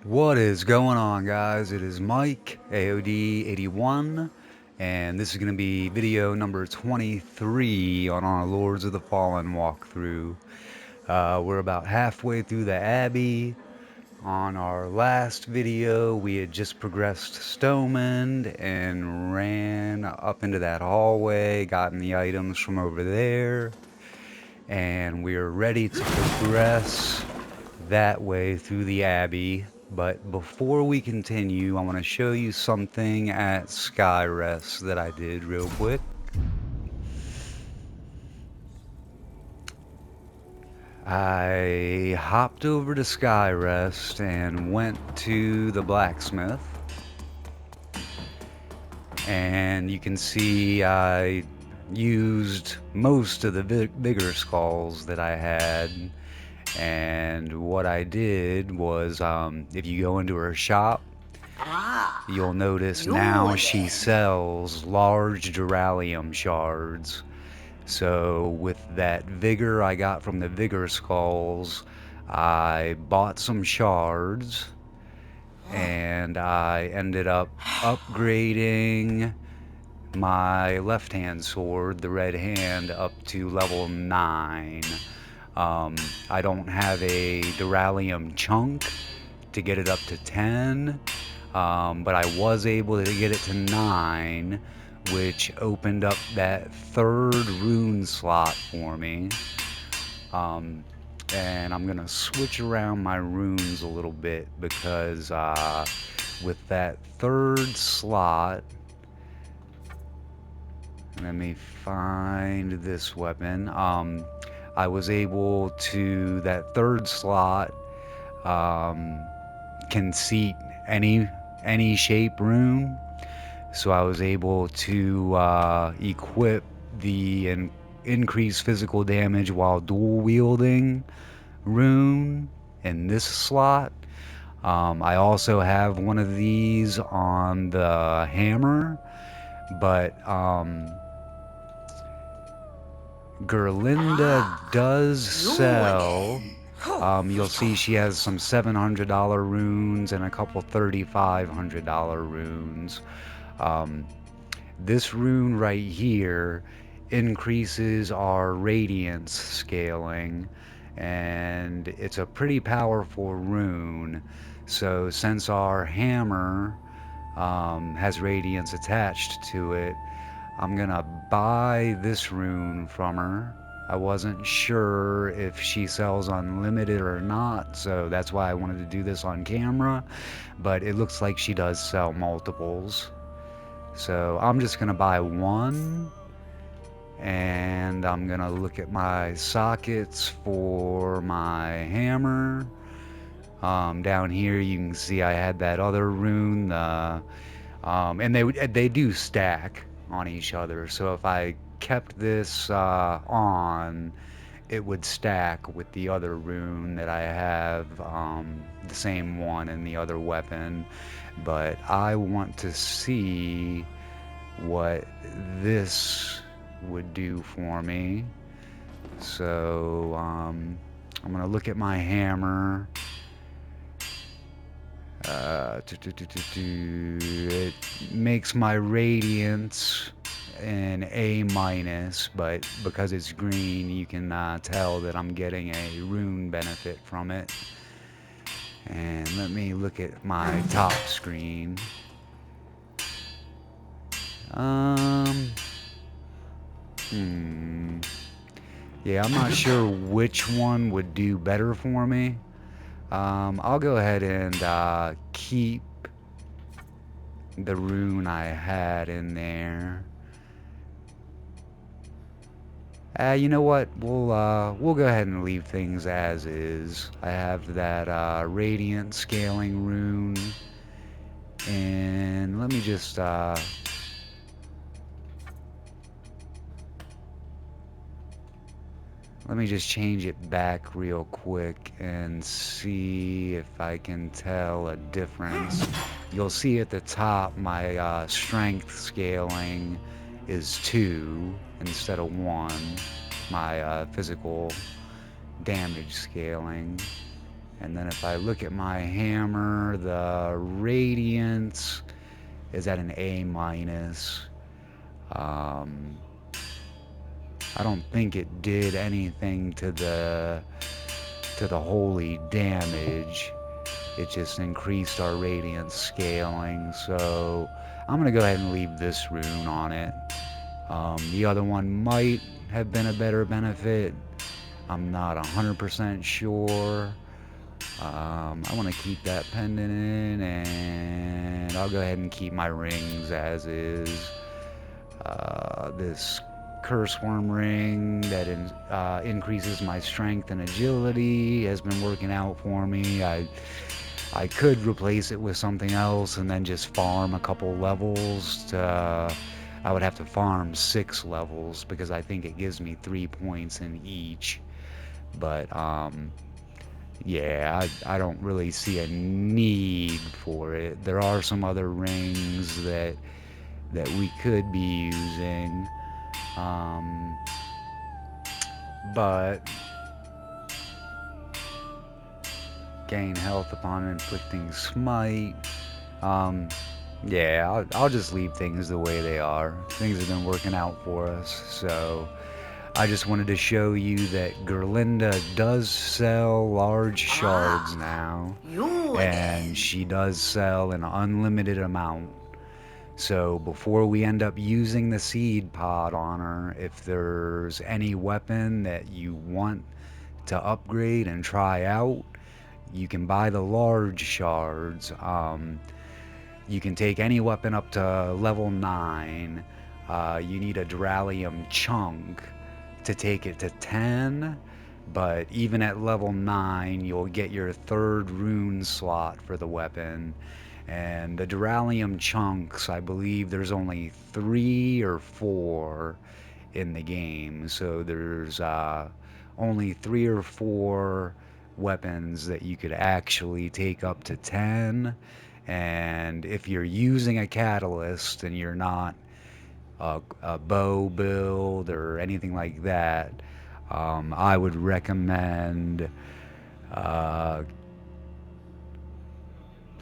What is going on, guys? It is Mike, AOD81, and this is going to be video number 23 on our Lords of the Fallen walkthrough. We're about halfway through the Abbey. On our last video, we had just progressed Stomond and ran up into that hallway, gotten the items from over there, and we are ready to progress that way through the Abbey. But before we continue, I want to show you something at Skyrest that I did real quick. I hopped over to Skyrest and went to the blacksmith. And you can see I used most of the vigor skulls that I had. And what I did was, if you go into her shop, you'll notice now she sells large Duralium shards. So with that vigor I got from the vigor skulls, I bought some shards, and I ended up upgrading my left-hand sword, the red hand, up to level 9. I don't have a Duralium chunk to get it up to 10, but I was able to get it to 9, which opened up that third rune slot for me. And I'm gonna switch around my runes a little bit because with that third slot, let me find this weapon. I was able to, that third slot, can seat any shape rune, so I was able to equip the increased physical damage while dual wielding rune in this slot. I also have one of these on the hammer, but Gerlinda does sell. You'll see she has some $700 runes and a couple $3,500 runes. This rune right here increases our radiance scaling, and it's a pretty powerful rune. So since our hammer has radiance attached to it, I'm gonna buy this rune from her. I wasn't sure if she sells unlimited or not, so that's why I wanted to do this on camera, but it looks like she does sell multiples. So I'm just gonna buy one, and I'm gonna look at my sockets for my hammer. Down here you can see I had that other rune, and they do stack on each other. So if I kept this on, it would stack with the other rune that I have, the same one in the other weapon. But I want to see what this would do for me. So I'm gonna look at my hammer. It makes my radiance an A minus, but because it's green, you can tell that I'm getting a rune benefit from it. And let me look at my top screen. Yeah, I'm not sure which one would do better for me. I'll go ahead and keep the rune I had in there. You know what? We'll go ahead and leave things as is. I have that radiant scaling rune, and let me just change it back real quick and see if I can tell a difference. You'll see at the top my strength scaling is 2 instead of 1. My physical damage scaling. And then if I look at my hammer, the radiance is at an A minus. I don't think it did anything to the holy damage. It just increased our radiance scaling. So I'm gonna go ahead and leave this rune on it. The other one might have been a better benefit. I'm not 100% sure. I want to keep that pendant in, and I'll go ahead and keep my rings as is. This curse worm ring that increases my strength and agility has been working out for me. I could replace it with something else and then just farm a couple levels to, I would have to farm 6 levels because I think it gives me 3 points in each. But yeah, I don't really see a need for it. There are some other rings that we could be using, but gain health upon inflicting smite. Yeah, I'll just leave things the way they are. Things have been working out for us, so I just wanted to show you that Gerlinda does sell large shards now, and she does sell an unlimited amount. So before we end up using the seed pod on her, if there's any weapon that you want to upgrade and try out, you can buy the large shards. You can take any weapon up to level 9. You need a Duralium chunk to take it to 10, but even at level 9, you'll get your 3rd rune slot for the weapon. And the Duralium chunks, I believe there's only 3 or 4 in the game. So there's only 3 or 4 weapons that you could actually take up to 10. And if you're using a catalyst and you're not a bow build or anything like that, I would recommend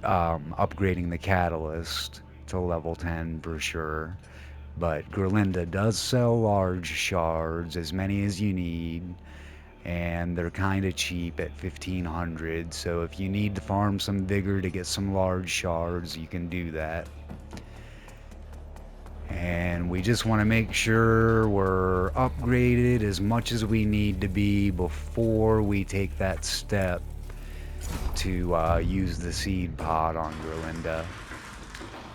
upgrading the catalyst to level 10 for sure. But Gerlinda does sell large shards, as many as you need, and they're kind of cheap at 1500. So if you need to farm some vigor to get some large shards, you can do that. And we just want to make sure we're upgraded as much as we need to be before we take that step to use the seed pod on Gerlinda.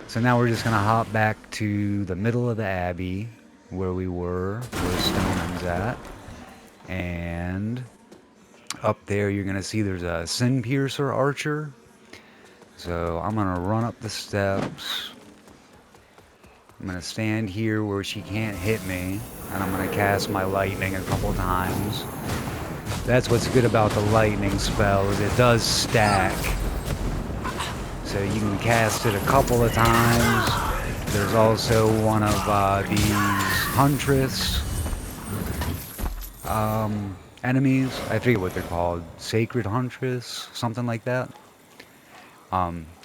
So now we're just going to hop back to the middle of the Abbey where we were, where Stoneman's at. And up there you're going to see there's a Sin Piercer archer. So I'm going to run up the steps. I'm going to stand here where she can't hit me, and I'm going to cast my lightning a couple times. That's what's good about the lightning spell, is it does stack. So you can cast it a couple of times. There's also one of these Huntress enemies. I forget what they're called. Sacred Huntress, something like that.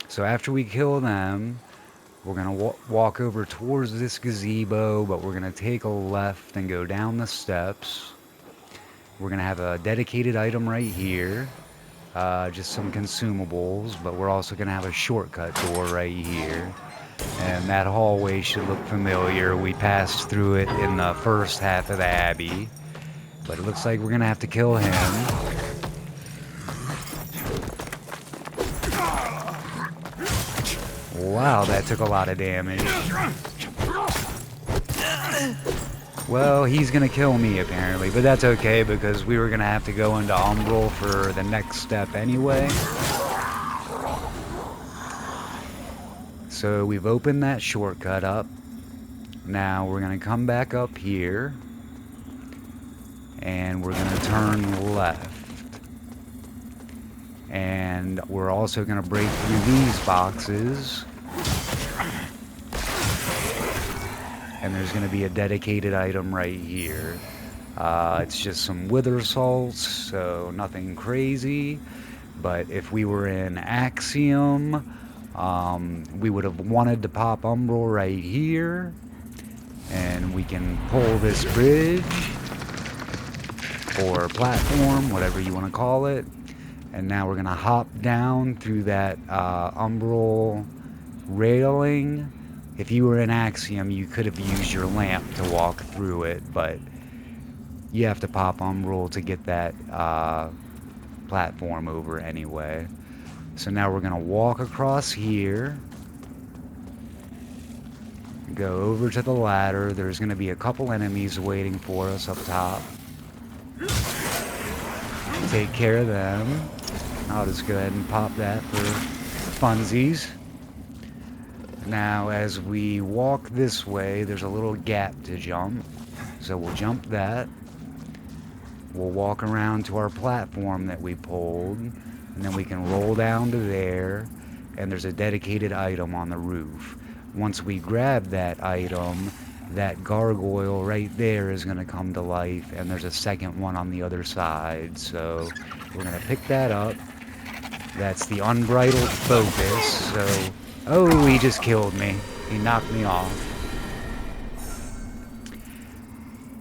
So after we kill them, we're going to walk over towards this gazebo, but we're going to take a left and go down the steps. We're going to have a dedicated item right here. Just some consumables, but we're also going to have a shortcut door right here. And that hallway should look familiar. We passed through it in the first half of the Abbey. But it looks like we're going to have to kill him. Wow, that took a lot of damage. Well, he's gonna kill me apparently, but that's okay because we were gonna have to go into Umbral for the next step anyway. So we've opened that shortcut up. Now we're gonna come back up here and we're gonna turn left. And we're also gonna break through these boxes. And there's going to be a dedicated item right here. It's just some wither salts, so nothing crazy. But if we were in Axiom, we would have wanted to pop Umbral right here. And we can pull this bridge, or platform, whatever you want to call it. And now we're going to hop down through that Umbral railing. If you were in Axiom, you could have used your lamp to walk through it, but you have to pop Umbral to get that platform over anyway. So now we're going to walk across here, go over to the ladder. There's going to be a couple enemies waiting for us up top. Take care of them. I'll just go ahead and pop that for funsies. Now, as we walk this way, there's a little gap to jump. So we'll jump that. We'll walk around to our platform that we pulled, and then we can roll down to there, and there's a dedicated item on the roof. Once we grab that item, that gargoyle right there is going to come to life, and there's a second one on the other side. So we're going to pick that up. That's the Unbridled Focus. So, oh, he just killed me. He knocked me off.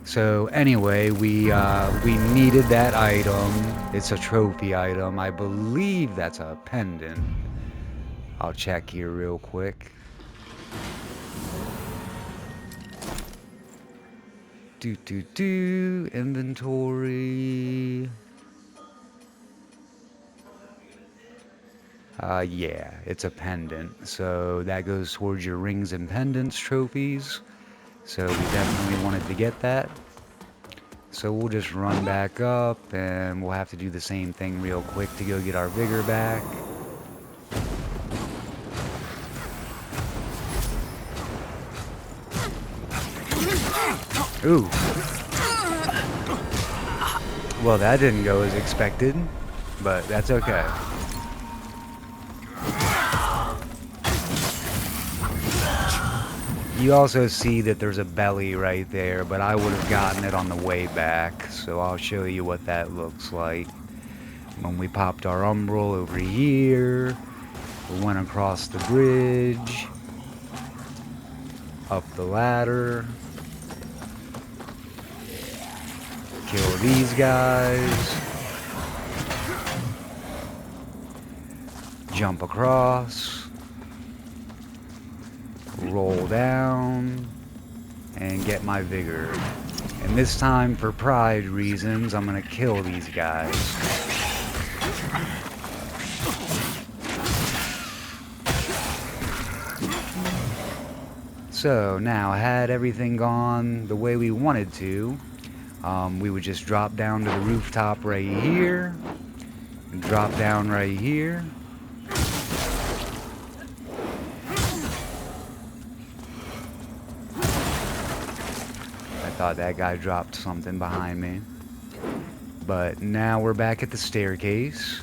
So anyway, we needed that item. It's a trophy item. I believe that's a pendant. I'll check here real quick. Inventory. Yeah, it's a pendant. So that goes towards your rings and pendants trophies. So we definitely wanted to get that. So we'll just run back up, and we'll have to do the same thing real quick to go get our vigor back. Ooh. Well, that didn't go as expected, but that's okay. You also see that there's a belly right there, but I would have gotten it on the way back, so I'll show you what that looks like. When we popped our Umbral over here, we went across the bridge, up the ladder, kill these guys, jump across, roll down, and get my vigor. And this time, for pride reasons, I'm gonna kill these guys. So now, had everything gone the way we wanted to, we would just drop down to the rooftop right here, and drop down right here. Thought that guy dropped something behind me. But now we're back at the staircase.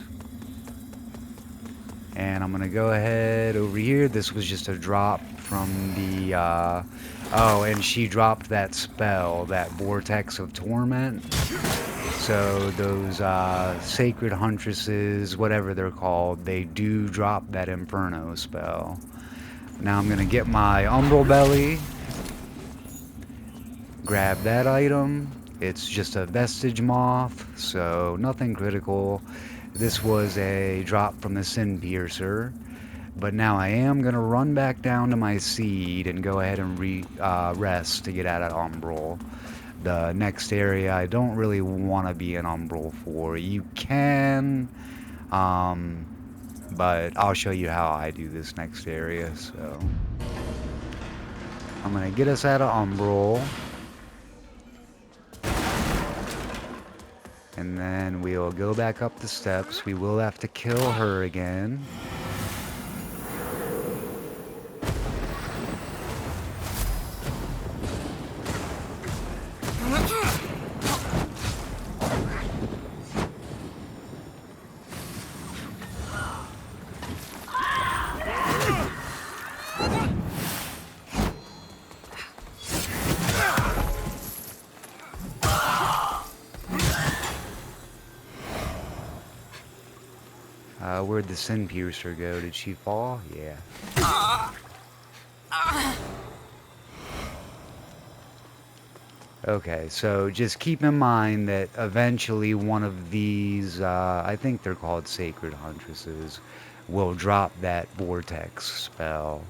And I'm gonna go ahead over here. This was just a drop from the oh, and she dropped that spell, that Vortex of Torment. So those Sacred Huntresses, whatever they're called, they do drop that Inferno spell. Now I'm gonna get my Umbral Belly. Grab that item. It's just a Vestige Moth, so nothing critical. This was a drop from the Sin Piercer. But now I am going to run back down to my seed and go ahead and rest to get out of Umbral. The next area I don't really want to be an Umbral for. You can, but I'll show you how I do this next area. So I'm going to get us out of Umbral. And then we'll go back up the steps. We will have to kill her again. Where'd the Sin Piercer go? Did she fall? Yeah. Okay, so just keep in mind that eventually one of these, I think they're called Sacred Huntresses, will drop that Vortex spell.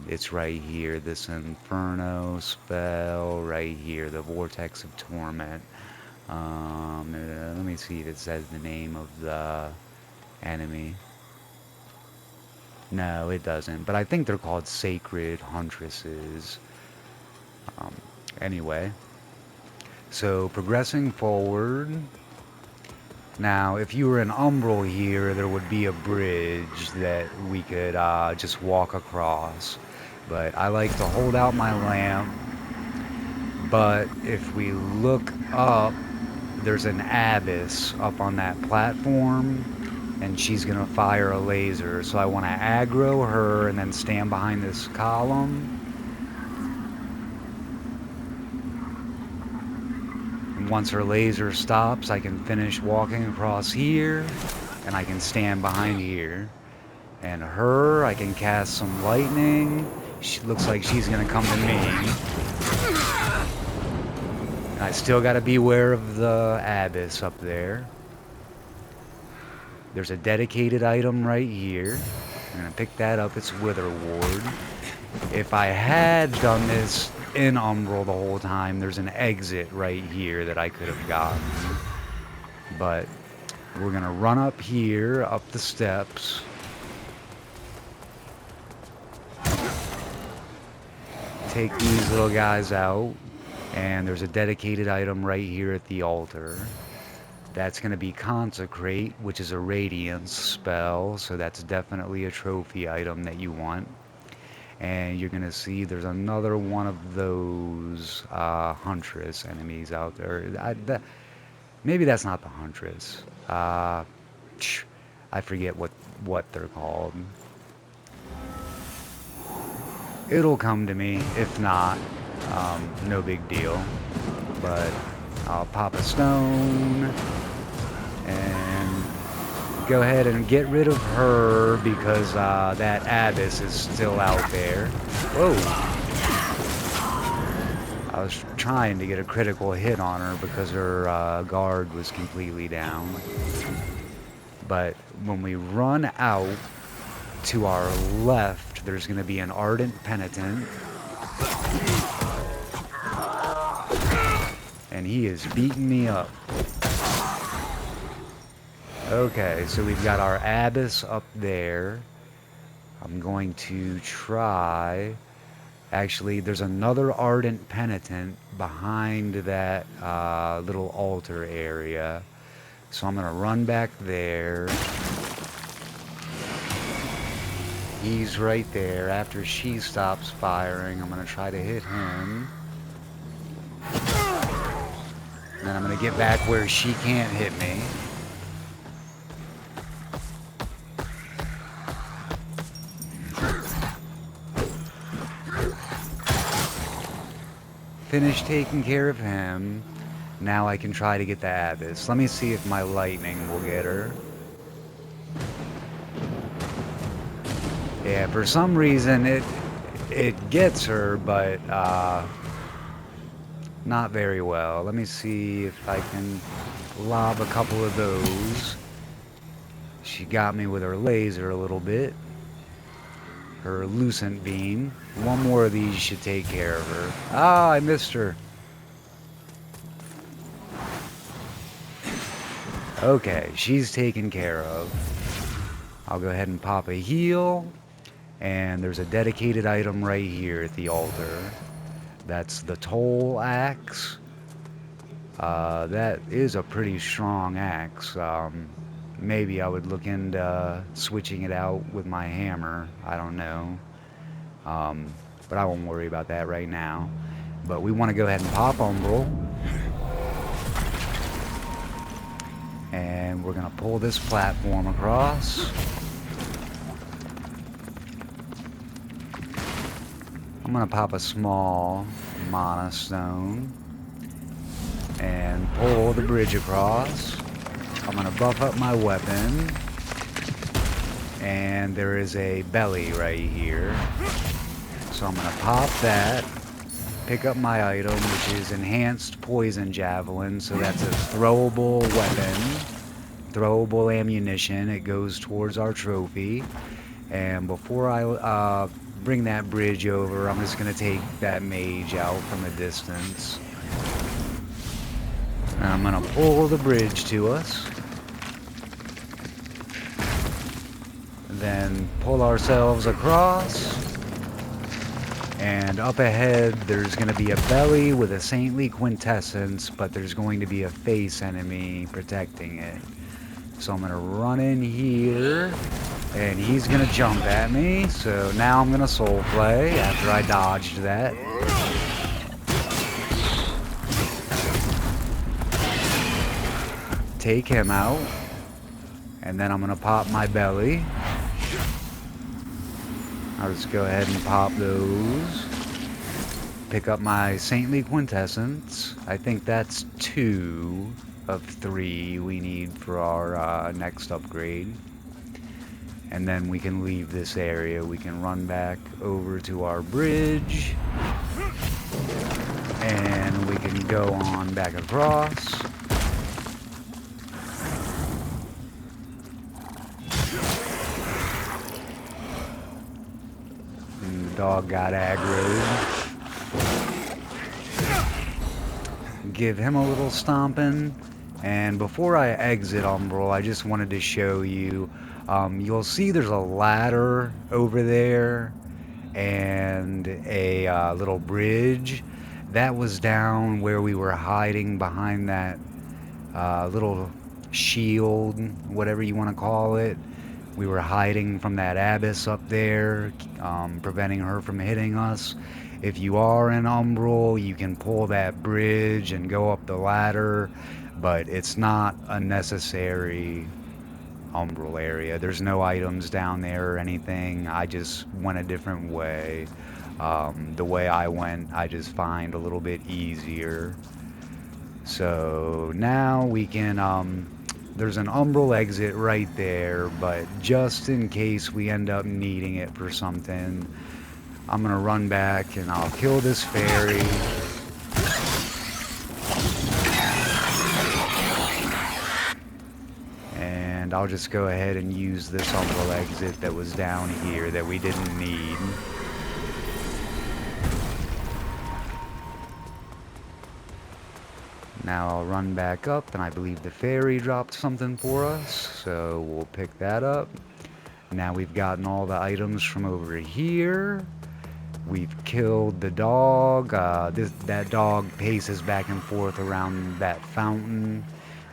It's right here, this Inferno spell, right here, the Vortex of Torment. Let me see if it says the name of the enemy. No, it doesn't, but I think they're called Sacred Huntresses. Anyway, so progressing forward. Now, if you were in Umbral here, there would be a bridge that we could just walk across. But I like to hold out my lamp. But if we look up, there's an abyss up on that platform, and she's gonna fire a laser. So I want to aggro her and then stand behind this column. And once her laser stops, I can finish walking across here, and I can stand behind here. And her, I can cast some lightning. She looks like she's gonna come to me. And I still gotta beware of the abyss up there. There's a dedicated item right here. I'm gonna pick that up. It's Wither Ward. If I had done this in Umbral the whole time, there's an exit right here that I could have gotten. But we're gonna run up here, up the steps. Take these little guys out. And there's a dedicated item right here at the altar. That's going to be Consecrate, which is a Radiance spell, so that's definitely a trophy item that you want. And you're going to see there's another one of those Huntress enemies out there. Maybe that's not the Huntress. I forget what they're called. It'll come to me. If not, no big deal. But I'll pop a stone and go ahead and get rid of her because that abyss is still out there. Whoa! I was trying to get a critical hit on her because her guard was completely down. But when we run out to our left, there's going to be an Ardent Penitent. And he is beating me up. Okay, so we've got our abyss up there. I'm going to try... Actually, there's another Ardent Penitent behind that little altar area. So I'm going to run back there. He's right there. After she stops firing, I'm going to try to hit him. And then I'm going to get back where she can't hit me. Finish taking care of him. Now I can try to get the abyss. Let me see if my lightning will get her. Yeah, for some reason it gets her, but not very well. Let me see if I can lob a couple of those. She got me with her laser a little bit. Her Lucent Beam. One more of these should take care of her. Ah, I missed her. Okay, she's taken care of. I'll go ahead and pop a heal. And there's a dedicated item right here at the altar. That's the Toll Axe. That is a pretty strong axe. Maybe I would look into switching it out with my hammer. I don't know. But I won't worry about that right now. But we want to go ahead and pop Umbral. And we're going to pull this platform across. I'm going to pop a small Mana Stone. And pull the bridge across. I'm gonna buff up my weapon. And there is a belly right here. So I'm gonna pop that. Pick up my item, which is Enhanced Poison Javelin. So that's a throwable weapon. Throwable ammunition. It goes towards our trophy. And before I bring that bridge over, I'm just gonna take that mage out from a distance. And I'm gonna pull the bridge to us. Then pull ourselves across. And up ahead, there's going to be a belly with a saintly quintessence, but there's going to be a face enemy protecting it. So I'm going to run in here, and he's going to jump at me. So now I'm going to soul play after I dodged that. Take him out, and then I'm going to pop my belly. I'll just go ahead and pop those. Pick up my Saintly Quintessence. I think that's 2 of 3 we need for our next upgrade. And then we can leave this area. We can run back over to our bridge. And we can go on back across. Dog got aggroed. Give him a little stomping. And before I exit Umbral, I just wanted to show you, you'll see there's a ladder over there and a little bridge. That was down where we were hiding behind that little shield, whatever you want to call it. We were hiding from that abyss up there, preventing her from hitting us. If you are in Umbral, you can pull that bridge and go up the ladder, but it's not a necessary Umbral area. There's no items down there or anything. I just went a different way. The way I went, I just find a little bit easier. So now we can, there's an Umbral exit right there, but just in case we end up needing it for something, I'm gonna run back and I'll kill this fairy. And I'll just go ahead and use this Umbral exit that was down here that we didn't need. Now I'll run back up, and I believe the fairy dropped something for us, so we'll pick that up. Now we've gotten all the items from over here. We've killed the dog. That dog paces back and forth around that fountain,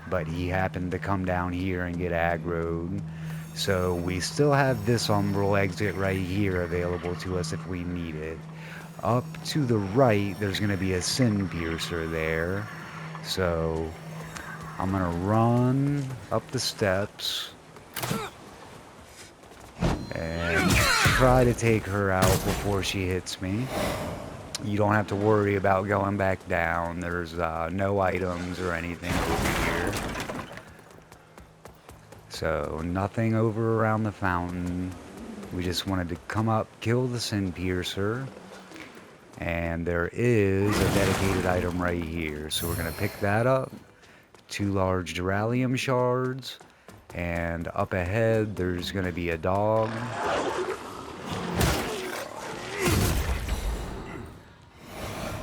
but he happened to come down here and get aggroed. So we still have this Umbral exit right here available to us if we need it. Up to the right, there's going to be a Sin Piercer there. So I'm gonna run up the steps and try to take her out before she hits me. You don't have to worry about going back down. There's no items or anything over here. So nothing over around the fountain. We just wanted to come up, kill the Sin Piercer. And there is a dedicated item right here. So we're going to pick that up. 2 large Duralium shards. And up ahead, there's going to be a dog.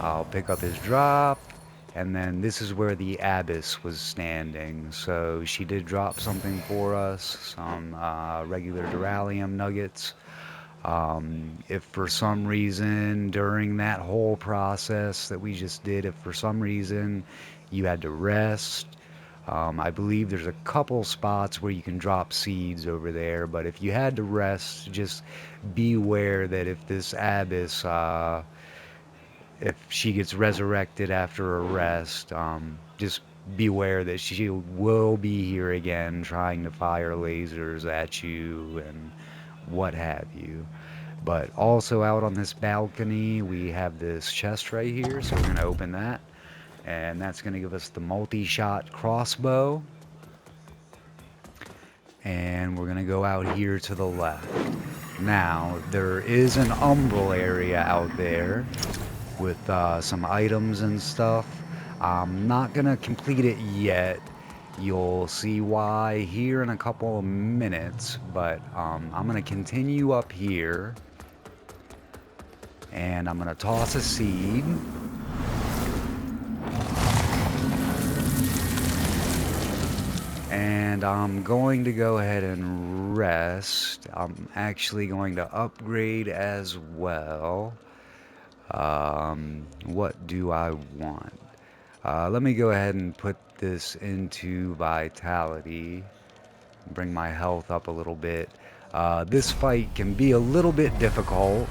I'll pick up his drop. And then this is where the Abyss was standing. So she did drop something for us. Some regular Duralium nuggets. If for some reason during that whole process that we just did, if for some reason you had to rest, I believe there's a couple spots where you can drop seeds over there, but if you had to rest, just beware that if this Abyss, if she gets resurrected after a rest, just beware that she will be here again trying to fire lasers at you and what have you. But also out on this balcony we have this chest right here, so we're going to open that, and that's going to give us the multi-shot crossbow. and we're gonna go out here to the left. Now, there is an umbral area out there with some items and stuff. I'm not gonna complete it yet. You'll see why here in a couple of minutes, but I'm gonna continue up here, and I'm gonna toss a seed. And I'm going to go ahead and rest. I'm actually going to upgrade as well. What do I want? Let me go ahead and put this into vitality. Bring my health up a little bit. This fight can be a little bit difficult.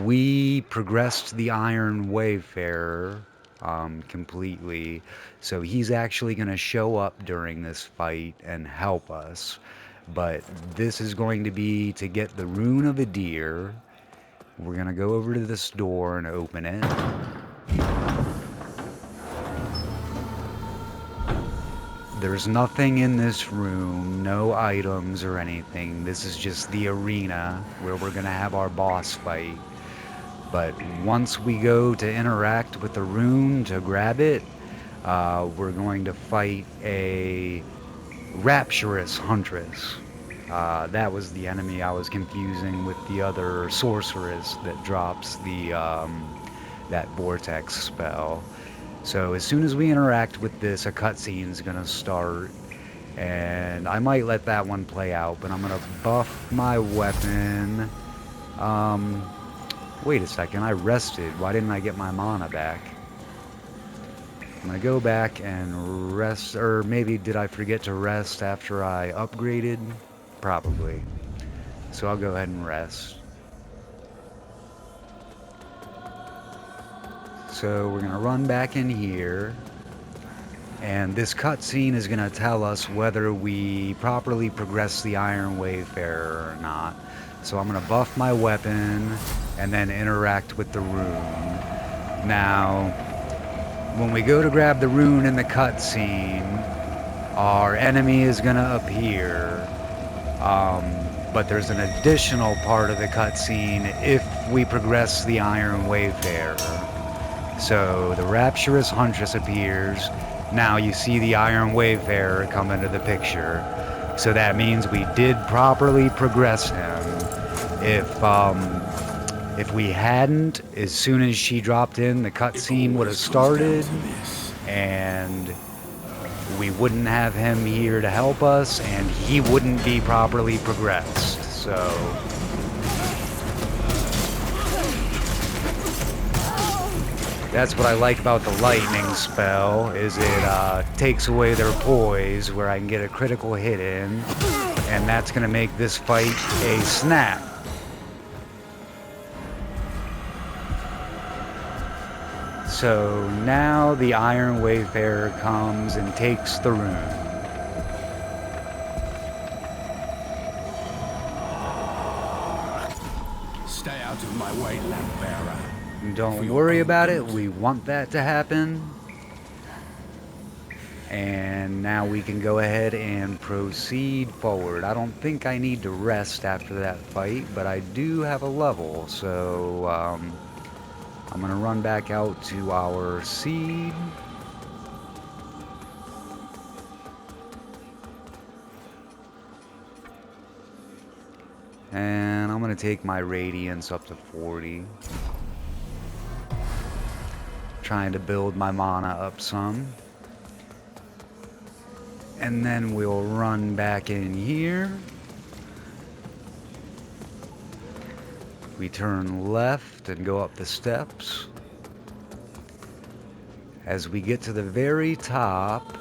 We progressed the Iron Wayfarer completely, so he's actually going to show up during this fight and help us. But this is going to be to get the Rune of Adir. We're going to go over to this door and open it. There's nothing in this room, no items or anything. This is just the arena where we're going to have our boss fight. But once we go to interact with the rune to grab it, we're going to fight a Rapturous Huntress. That was the enemy I was confusing with the other sorceress that drops the that vortex spell. So as soon as we interact with this, a cutscene is going to start, and I might let that one play out, but I'm going to buff my weapon. Wait a second, I rested. Why didn't I get my mana back? I'm going to go back and rest, or maybe did I forget to rest after I upgraded? Probably. So I'll go ahead and rest. So we're going to run back in here, and this cutscene is going to tell us whether we properly progress the Iron Wayfarer or not. So I'm going to buff my weapon and then interact with the rune. Now, when we go to grab the rune in the cutscene, our enemy is going to appear. But there's an additional part of the cutscene if we progress the Iron Wayfarer. So the Rapturous Huntress appears. Now you see the Iron Wayfarer come into the picture. So that means we did properly progress him. If we hadn't, as soon as she dropped in, the cutscene would have started, and we wouldn't have him here to help us, and he wouldn't be properly progressed. So that's what I like about the lightning spell, is it takes away their poise, where I can get a critical hit in, and that's going to make this fight a snap. So now the Iron Wayfarer comes and takes the rune. Stay out of my way, lamp bearer. Don't worry about it, we want that to happen. And now we can go ahead and proceed forward. I don't think I need to rest after that fight, but I do have a level, so I'm going to run back out to our seed. And I'm going to take my radiance up to 40. Trying to build my mana up some. And then we'll run back in here. We turn left and go up the steps. As we get to the very top,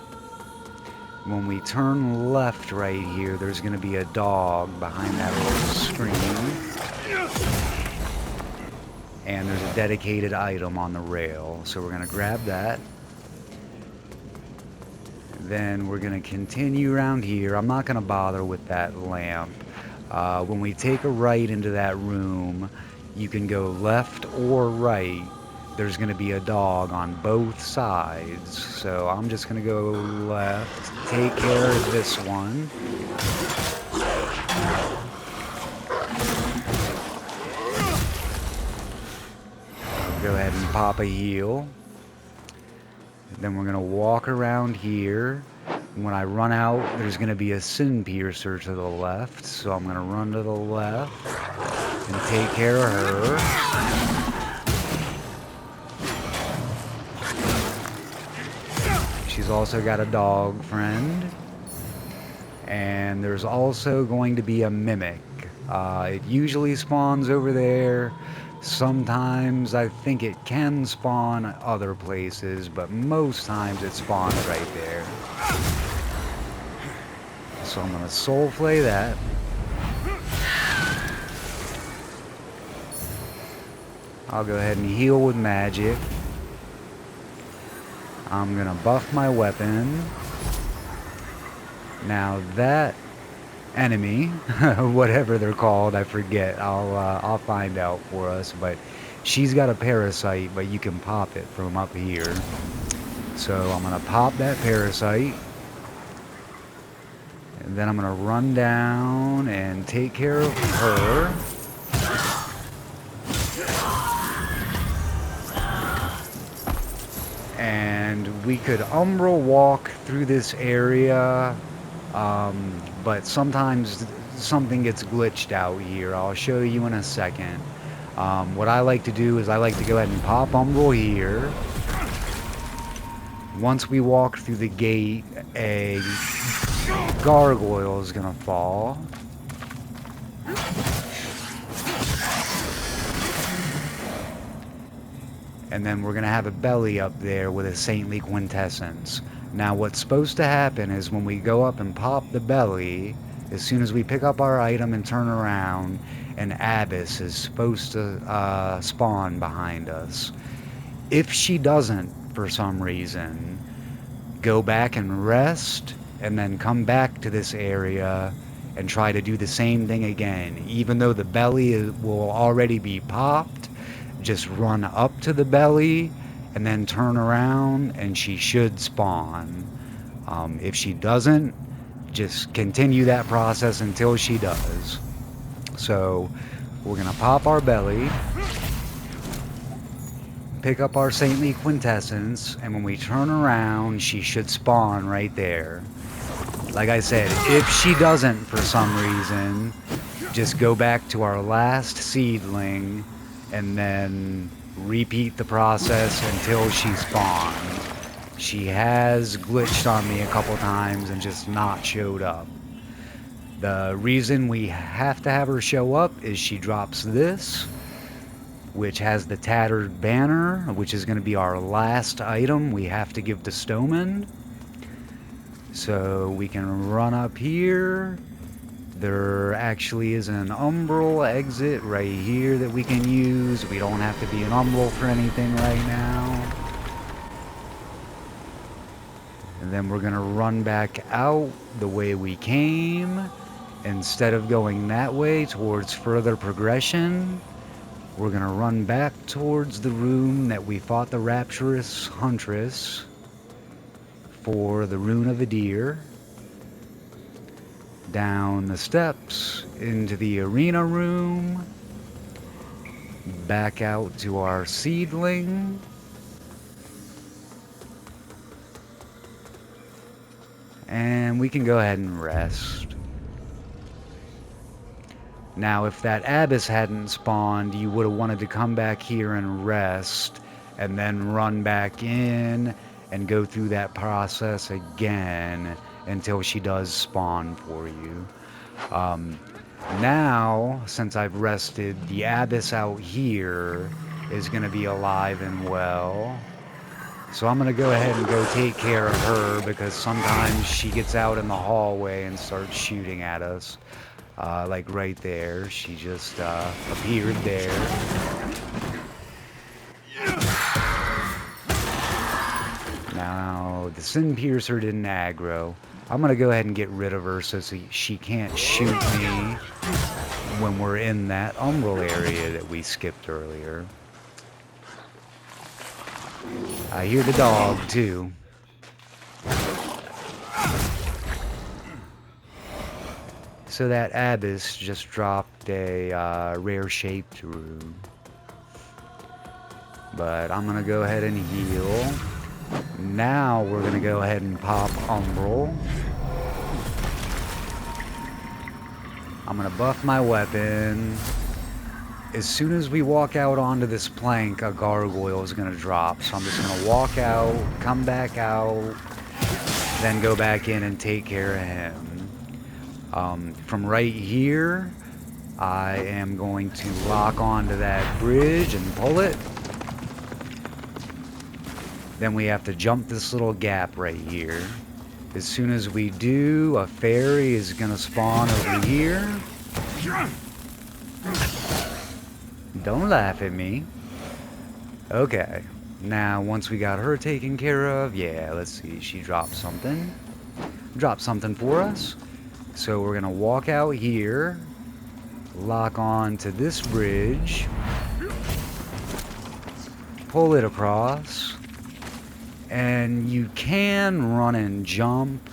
when we turn left right here, there's going to be a dog behind that little screen. And there's a dedicated item on the rail. So we're going to grab that. Then we're going to continue around here. I'm not going to bother with that lamp. When we take a right into that room, you can go left or right there's going to be a dog on both sides. So I'm just going to go left, take care of this one. Go ahead and pop a heal. Then we're going to walk around here. When I run out, there's going to be a Sin Piercer to the left. So I'm going to run to the left and take care of her. She's also got a dog friend. And there's also going to be a Mimic. It usually spawns over there. Sometimes I think it can spawn other places, but most times it spawns right there. So I'm going to soul flay that. I'll go ahead and heal with magic. I'm going to buff my weapon. Now that enemy, whatever they're called, I forget. I'll find out for us. But she's got a parasite, but you can pop it from up here. So I'm gonna pop that parasite, and then I'm gonna run down and take care of her. And we could Umbral walk through this area. But sometimes something gets glitched out here. I'll show you in a second. What I like to do is I like to go ahead and pop Umbral here. Once we walk through the gate, a gargoyle is going to fall. And then we're going to have a belly up there with a Saintly Quintessence. Now what's supposed to happen is when we go up and pop the belly, as soon as we pick up our item and turn around, an Abyss is supposed to spawn behind us. If she doesn't, for some reason, go back and rest, and then come back to this area and try to do the same thing again. Even though the belly will already be popped, just run up to the belly and then turn around and she should spawn. If she doesn't, just continue that process until she does. So we're gonna pop our belly, pick up our Saintly Quintessence, and when we turn around, she should spawn right there. Like I said, if she doesn't for some reason, just go back to our last seedling and then repeat the process until she spawns. She has glitched on me a couple times and just not showed up. The reason we have to have her show up is she drops this, which has the Tattered Banner, which is going to be our last item we have to give to Stoneman. So we can run up here. There actually is an Umbral exit right here that we can use. We don't have to be an Umbral for anything right now. And then we're going to run back out the way we came. Instead of going that way towards further progression, we're going to run back towards the room that we fought the Rapturous Huntress for the Rune of Adir. Down the steps into the arena room, back out to our seedling, and we can go ahead and rest. Now if that Abyss hadn't spawned, you would have wanted to come back here and rest and then run back in and go through that process again until she does spawn for you. Now, since I've rested, the Abyss out here is going to be alive and well. So I'm going to go ahead and go take care of her, because sometimes she gets out in the hallway and starts shooting at us. Like right there, she just appeared there. Now, the Sin Piercer didn't aggro. I'm going to go ahead and get rid of her so she can't shoot me when we're in that Umbral area that we skipped earlier. I hear the dog, too. So that Abyss just dropped a rare-shaped rune. But I'm going to go ahead and heal. Now we're going to go ahead and pop Umbral. I'm going to buff my weapon. As soon as we walk out onto this plank, a gargoyle is going to drop. So I'm just going to walk out, come back out, then go back in and take care of him. From right here, I am going to lock onto that bridge and pull it. Then we have to jump this little gap right here. As soon as we do, a fairy is going to spawn over here. Don't laugh at me. Okay. Now, once we got her taken care of, yeah, let's see. She dropped something. Dropped something for us. So we're going to walk out here. Lock on to this bridge. Pull it across. And you can run and jump,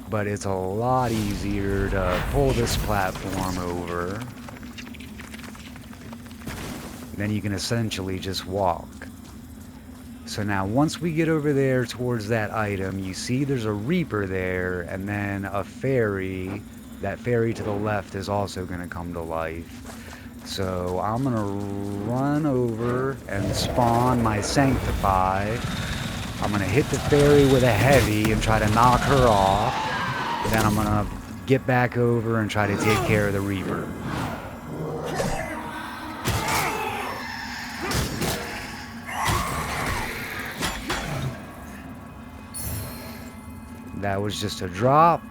but it's a lot easier to pull this platform over. Then you can essentially just walk. So now once we get over there towards that item, you see there's a Reaper there, and then a fairy. That fairy to the left is also going to come to life. So I'm going to run over and spawn my Sanctify. I'm going to hit the fairy with a heavy and try to knock her off. Then I'm going to get back over and try to take care of the Reaper. That was just a drop.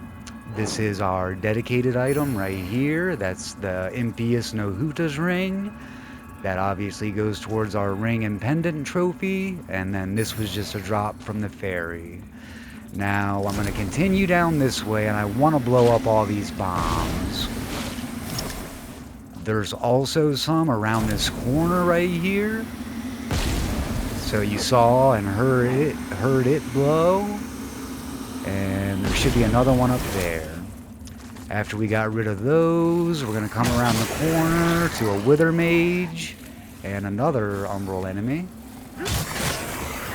This is our dedicated item right here. That's the Impious Nohuta's ring. That obviously goes towards our ring and pendant trophy. And then this was just a drop from the fairy. Now I'm going to continue down this way, and I want to blow up all these bombs. There's also some around this corner right here. So you saw and heard it blow. And there should be another one up there. After we got rid of those, we're going to come around the corner to a Wither Mage and another Umbral enemy.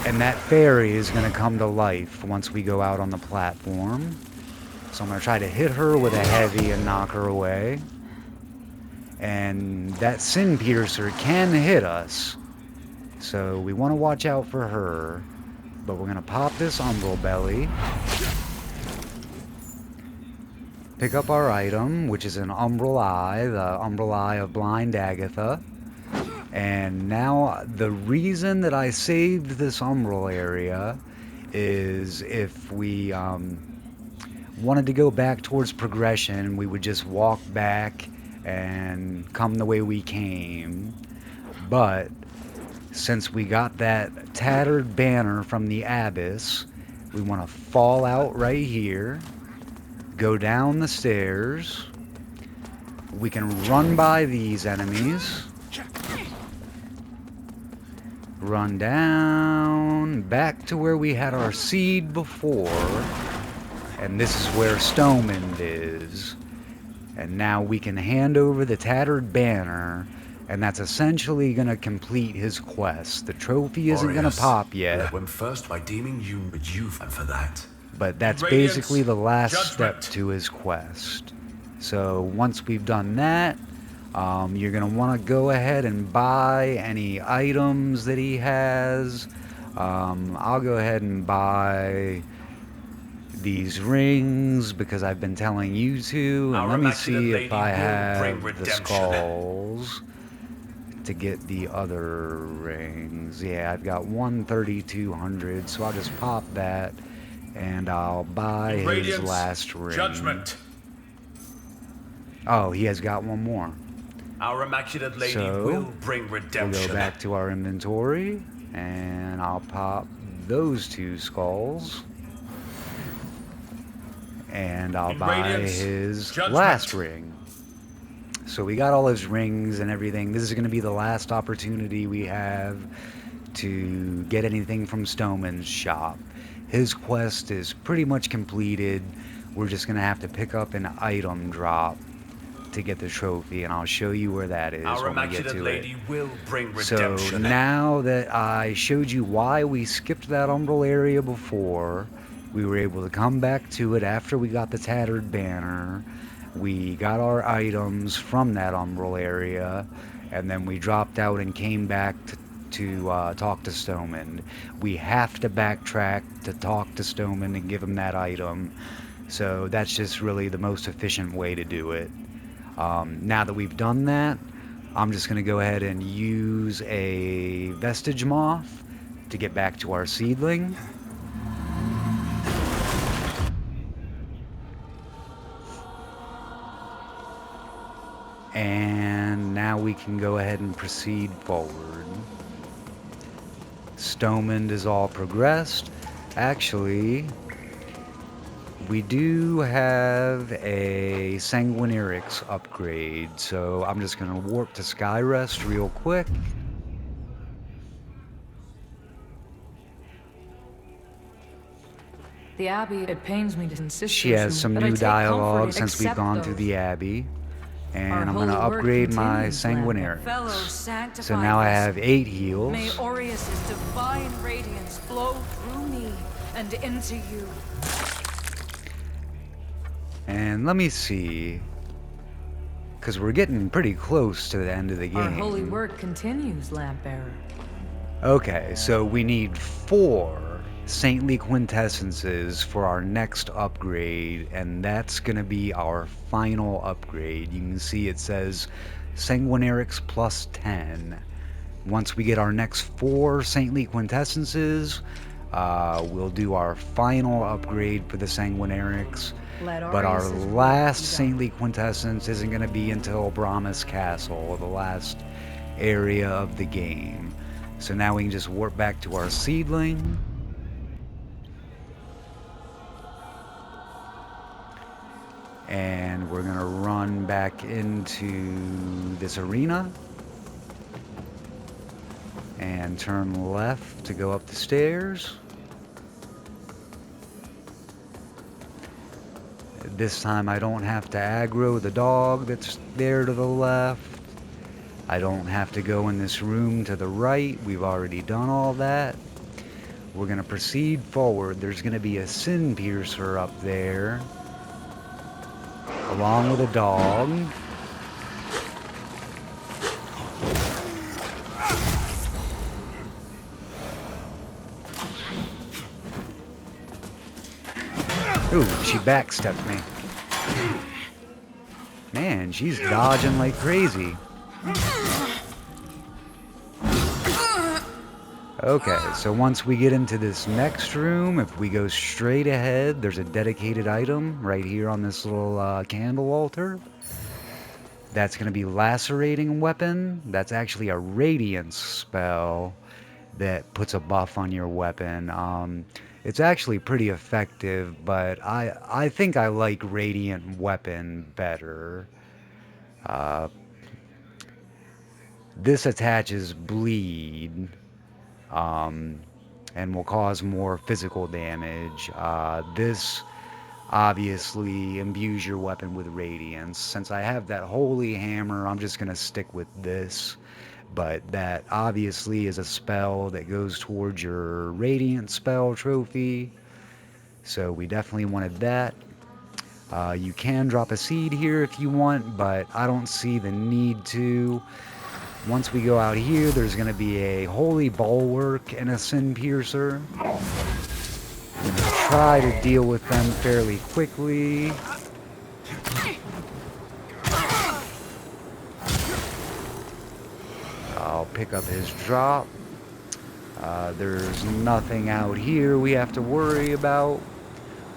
And that fairy is going to come to life once we go out on the platform. So I'm going to try to hit her with a heavy and knock her away. And that Sin Piercer can hit us. So we want to watch out for her. But we're going to pop this Umbral Belly. Pick up our item, which is an Umbral Eye, the Umbral Eye of Blind Agatha. And now, the reason that I saved this Umbral area is if we wanted to go back towards progression, we would just walk back and come the way we came. But since we got that tattered banner from the Abyss, we want to fall out right here, go down the stairs. We can run by these enemies, run down back to where we had our seed before, and this is where Stomand is. And now we can hand over the tattered banner, and that's essentially going to complete his quest. The trophy isn't going to pop yet. Led him first by deeming you, but you fell for that. But that's basically the last step to his quest. So once we've done that, you're going to want to go ahead and buy any items that he has. I'll go ahead and buy these rings because I've been telling you to. And let me see if I have the skulls to get the other rings. Yeah, I've got 13200, so I'll just pop that and I'll buy his last ring. Judgment. Oh, he has got one more. Our Immaculate Lady So, will bring redemption. We'll go back to our inventory and I'll pop those two skulls. And I'll buy his last ring. So we got all his rings and everything. This is going to be the last opportunity we have to get anything from Stoneman's shop. His quest is pretty much completed. We're just going to have to pick up an item drop to get the trophy, and I'll show you where that is Our when we get Immaculate to Lady it. will bring So redemption. now that I showed you why we skipped that umbral area before, we were able to come back to it after we got the tattered banner. We got our items from that umbral area, and then we dropped out and came back to talk to Stoneman. We have to backtrack to talk to Stoneman and give him that item. So that's just really the most efficient way to do it. Now that we've done that, I'm just going to go ahead and use a vestige moth to get back to our seedling. And now we can go ahead and proceed forward. Stoneman is all progressed. Actually, we do have a Sanguinarix upgrade, so I'm just going to warp to Skyrest real quick. The Abbey, it pains me to insist. She has some new dialogue since we've gone through the Abbey. And I'm going to upgrade my Sanguinarix. So now I have 8 heals. May Aureus's divine radiance flow through me and into you. And let me see, because we're getting pretty close to the end of the game. Our holy work continues, Lampbearer. Okay, so we need 4 saintly quintessences for our next upgrade, and that's going to be our final upgrade. You can see it says Sanguinarix plus 10. Once we get our next 4 saintly quintessences, we'll do our final upgrade for the Sanguinarix. But our last saintly quintessence isn't going to be until Brahma's Castle, the last area of the game. So now we can just warp back to our seedling. And we're going to run back into this arena. And turn left to go up the stairs. This time I don't have to aggro the dog that's there to the left. I don't have to go in this room to the right. We've already done all that. We're going to proceed forward. There's going to be a Sin Piercer up there, along with a dog. Ooh, she backstepped me. Man, she's dodging like crazy. Okay, so once we get into this next room, if we go straight ahead, there's a dedicated item right here on this little candle altar. That's going to be Lacerating Weapon. That's actually a Radiance spell that puts a buff on your weapon. It's actually pretty effective, but I think I like Radiant Weapon better. This attaches bleed, and will cause more physical damage. This obviously imbues your weapon with radiance. Since I have that holy hammer, I'm just going to stick with this. But that obviously is a spell that goes towards your radiant spell trophy. So we definitely wanted that. You can drop a seed here if you want, but I don't see the need to. Once we go out here, there's going to be a Holy Bulwark and a Sin Piercer. I'm going to try to deal with them fairly quickly. I'll pick up his drop. There's nothing out here we have to worry about.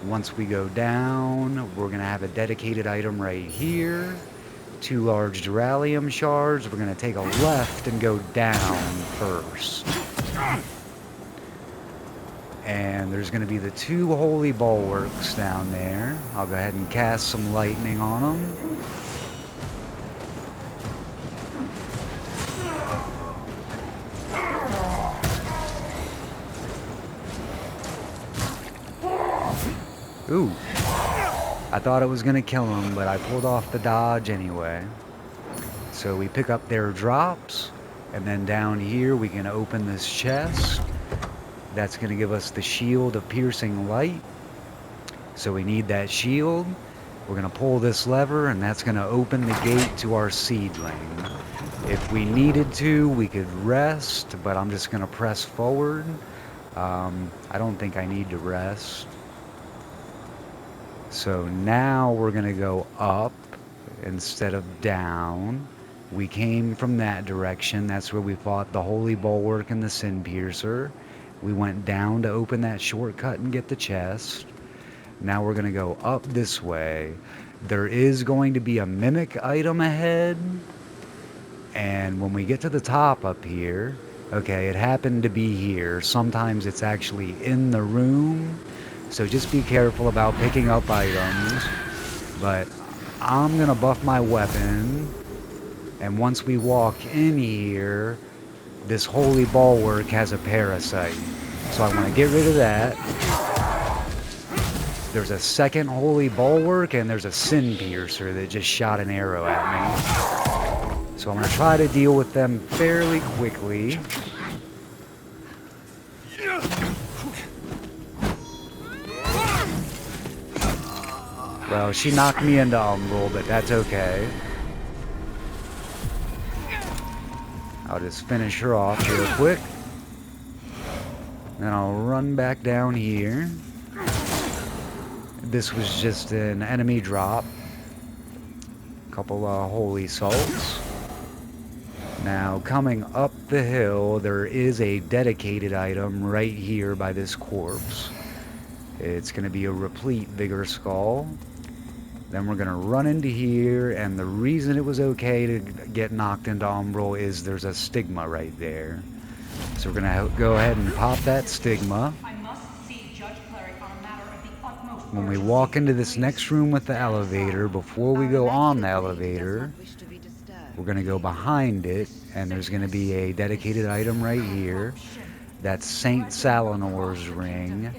Once we go down, we're going to have a dedicated item right here. 2 large Duralium shards. We're going to take a left and go down first. And there's going to be the 2 Holy Bulwarks down there. I'll go ahead and cast some lightning on them. Ooh. I thought it was going to kill him, but I pulled off the dodge anyway. So we pick up their drops, and then down here we can open this chest. That's going to give us the shield of piercing light. So we need that shield. We're going to pull this lever, and that's going to open the gate to our seedling. If we needed to, we could rest, but I'm just going to press forward. I don't think I need to rest. So now we're going to go up instead of down. We came from that direction. That's where we fought the Holy Bulwark and the Sin Piercer. We went down to open that shortcut and get the chest. Now we're going to go up this way. There is going to be a mimic item ahead. And when we get to the top up here, okay, it happened to be here. Sometimes it's actually in the room. So just be careful about picking up items. But I'm going to buff my weapon. And once we walk in here, this Holy Bulwark has a parasite. So I want to get rid of that. There's a second Holy Bulwark, and there's a Sin Piercer that just shot an arrow at me. So I'm going to try to deal with them fairly quickly. Well, she knocked me into Umbral, but that's okay. I'll just finish her off real quick. Then I'll run back down here. This was just an enemy drop. Couple of holy salts. Now, coming up the hill, there is a dedicated item right here by this corpse. It's going to be a replete Vigor Skull. Then we're going to run into here, and the reason it was okay to get knocked into Umbral is there's a stigma right there. So we're going to go ahead and pop that stigma. When we walk into this next room with the elevator, before we go on the elevator, we're going to go behind it, and there's going to be a dedicated item right here. That's Saint Salinor's ring.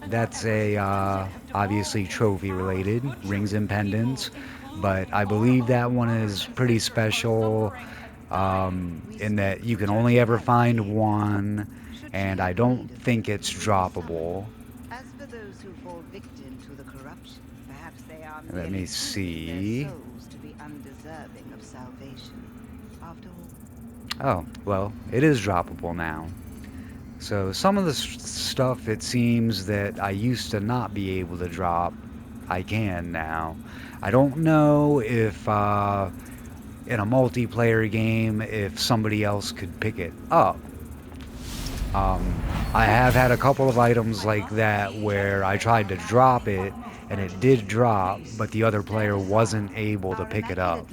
That's a, obviously trophy related, rings and pendants, but I believe that one is pretty special, in that you can only ever find one, and I don't think it's droppable. As for those who fall victim to the corruption, perhaps they are Let me see. their souls to be undeserving of salvation. After all, Oh, well, it is droppable now. So some of the stuff, it seems that I used to not be able to drop, I can now. I don't know if in a multiplayer game if somebody else could pick it up. I have had a couple of items like that where I tried to drop it and it did drop, but the other player wasn't able to pick it up.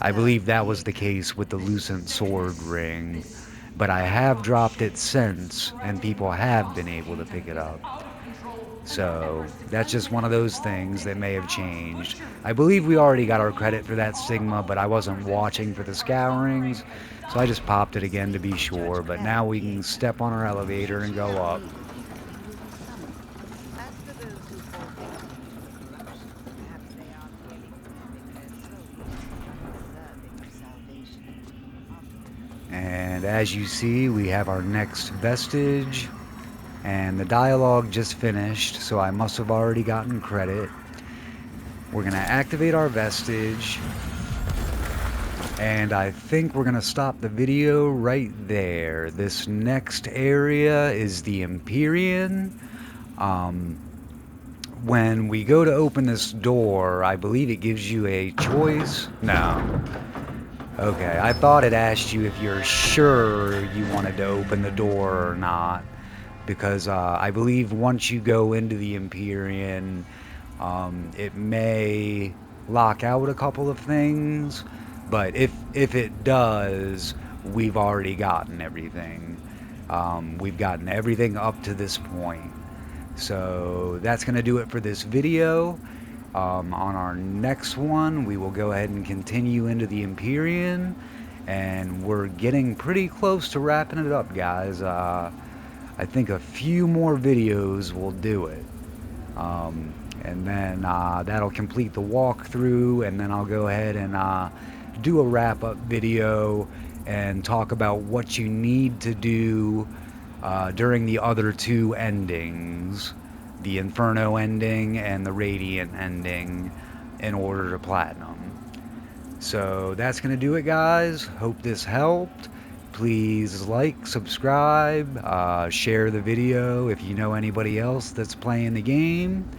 I believe that was the case with the Lucent Sword ring. But I have dropped it since, and people have been able to pick it up. So, that's just one of those things that may have changed. I believe we already got our credit for that stigma, but I wasn't watching for the scourings, so I just popped it again to be sure. But now we can step on our elevator and go up. And as you see, we have our next vestige, and the dialogue just finished, so I must have already gotten credit. We're going to activate our vestige, and I think we're going to stop the video right there. This next area is the Empyrean. When we go to open this door, I believe it gives you a choice. No. Okay, I thought it asked you if you're sure you wanted to open the door or not, because I believe once you go into the Empyrean, it may lock out a couple of things, but if it does, we've already gotten everything. We've gotten everything up to this point. So that's going to do it for this video. On our next one, we will go ahead and continue into the Empyrean, and we're getting pretty close to wrapping it up, guys. I think a few more videos will do it. And then that'll complete the walkthrough, and then I'll go ahead and do a wrap-up video and talk about what you need to do during the other two endings, the Inferno ending and the Radiant ending, in order to platinum. So that's going to do it, guys. Hope this helped. Please like, subscribe, share the video if you know anybody else that's playing the game,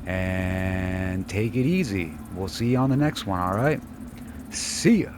and take it easy. We'll see you on the next one, alright? See ya!